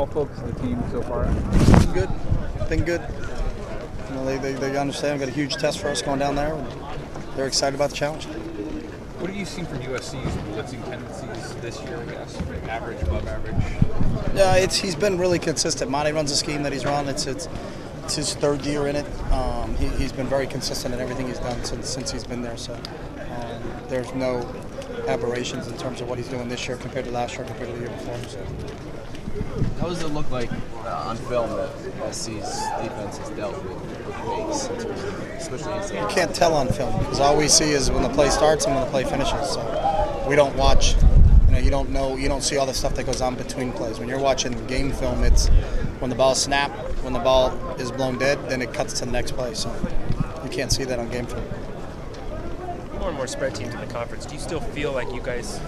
overall focus of the team so far? Been good. You know, they understand we've got a huge test for us going down there. And they're excited about the challenge. What have you seen from USC's blitzing tendencies this year, I guess? Average, above average? Yeah, he's been really consistent. Monty runs a scheme that he's run. It's his third year in it. He's been very consistent in everything he's done since he's been there. So there's no aberrations in terms of what he's doing this year compared to last year, compared to the year before. So. How does it look like on film that SC's defense has dealt with pace, especially inside? You can't tell on film because all we see is when the play starts and when the play finishes. So we don't watch. You don't know. You don't see all the stuff that goes on between plays. When you're watching game film, it's when the ball snapped, when the ball is blown dead, then it cuts to the next play. So you can't see that on game film. More and more spread teams in the conference. Do you still feel like you guys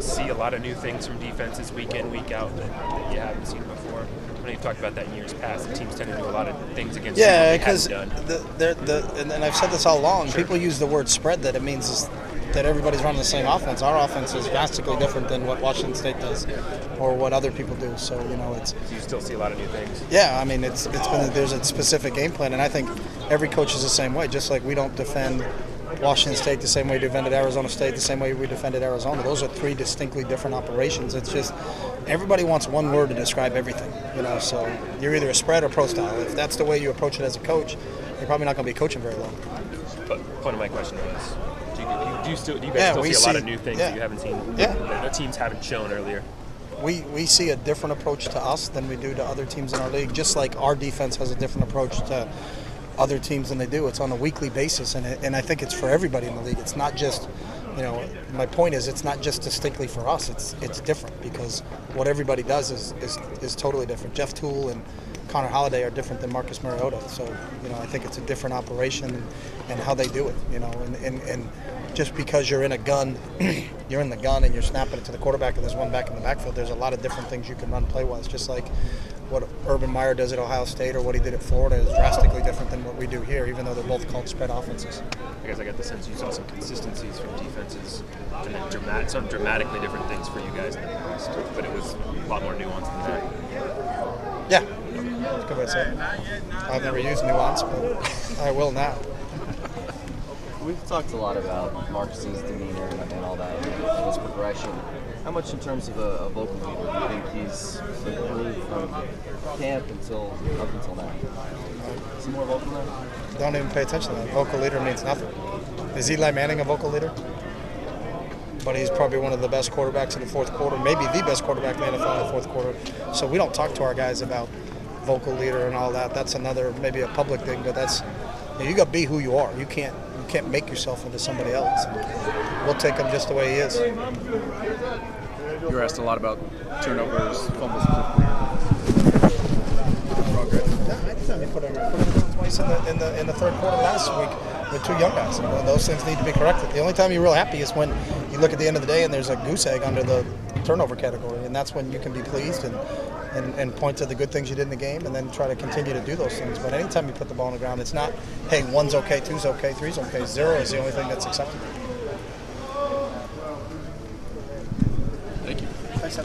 see a lot of new things from defenses week in, week out that you haven't seen before? I know you've talked about that in years past. The teams tend to do a lot of things against you that because they haven't done. and I've said this all along. Sure. People use the word spread that it means is that everybody's running the same offense. Our offense is drastically different than what Washington State does, or what other people do. So it's. So you still see a lot of new things. Yeah, I mean it's been there's a specific game plan, and I think every coach is the same way. Just like we don't defend Washington State the same way we defended Arizona State, the same way we defended Arizona. Those are three distinctly different operations. It's just everybody wants one word to describe everything. So you're either a spread or pro style. If that's the way you approach it as a coach, you're probably not going to be coaching very long. But point of my question was, do you guys still see a lot of new things that you haven't seen? That the teams haven't shown earlier. We see a different approach to us than we do to other teams in our league. Just like our defense has a different approach to other teams than they do. It's on a weekly basis, and I think it's for everybody in the league. It's not just, my point is it's not just distinctly for us. It's different because what everybody does is totally different. Jeff Toole and Connor Holiday are different than Marcus Mariota. So, I think it's a different operation and how they do it, and just because you're in a gun, you're in the gun and you're snapping it to the quarterback and there's one back in the backfield, there's a lot of different things you can run play-wise, just like what Urban Meyer does at Ohio State or what he did at Florida is drastically different than what we do here, even though they're both called spread offenses. I guess I got the sense you saw some consistencies from defenses and then some dramatically different things for you guys in the past, but it was a lot more nuanced than that. Yeah, that's a good way to say it. I've never used nuance, but I will now. We've talked a lot about Marcus's demeanor and all that, and his progression. How much in terms of a vocal leader do you think he's improved from camp up until now? Is he more vocal now? Don't even pay attention to that. Vocal leader means nothing. Is Eli Manning a vocal leader? But he's probably one of the best quarterbacks in the fourth quarter, maybe the best quarterback in the NFL in the fourth quarter. So we don't talk to our guys about vocal leader and all that. That's another, maybe a public thing, but that's, you got to be who you are. You can't make yourself into somebody else. We'll take him just the way he is. You were asked a lot about turnovers, fumbles. They put him twice in the third quarter last week with two young guys. Those things need to be corrected. The only time you're real happy is when you look at the end of the day and there's a goose egg under the turnover category, and that's when you can be pleased and point to the good things you did in the game and then try to continue to do those things. But anytime you put the ball on the ground, it's not, hey, 1's okay, 2's okay, 3's okay, 0 is the only thing that's acceptable. Thank you. Thanks,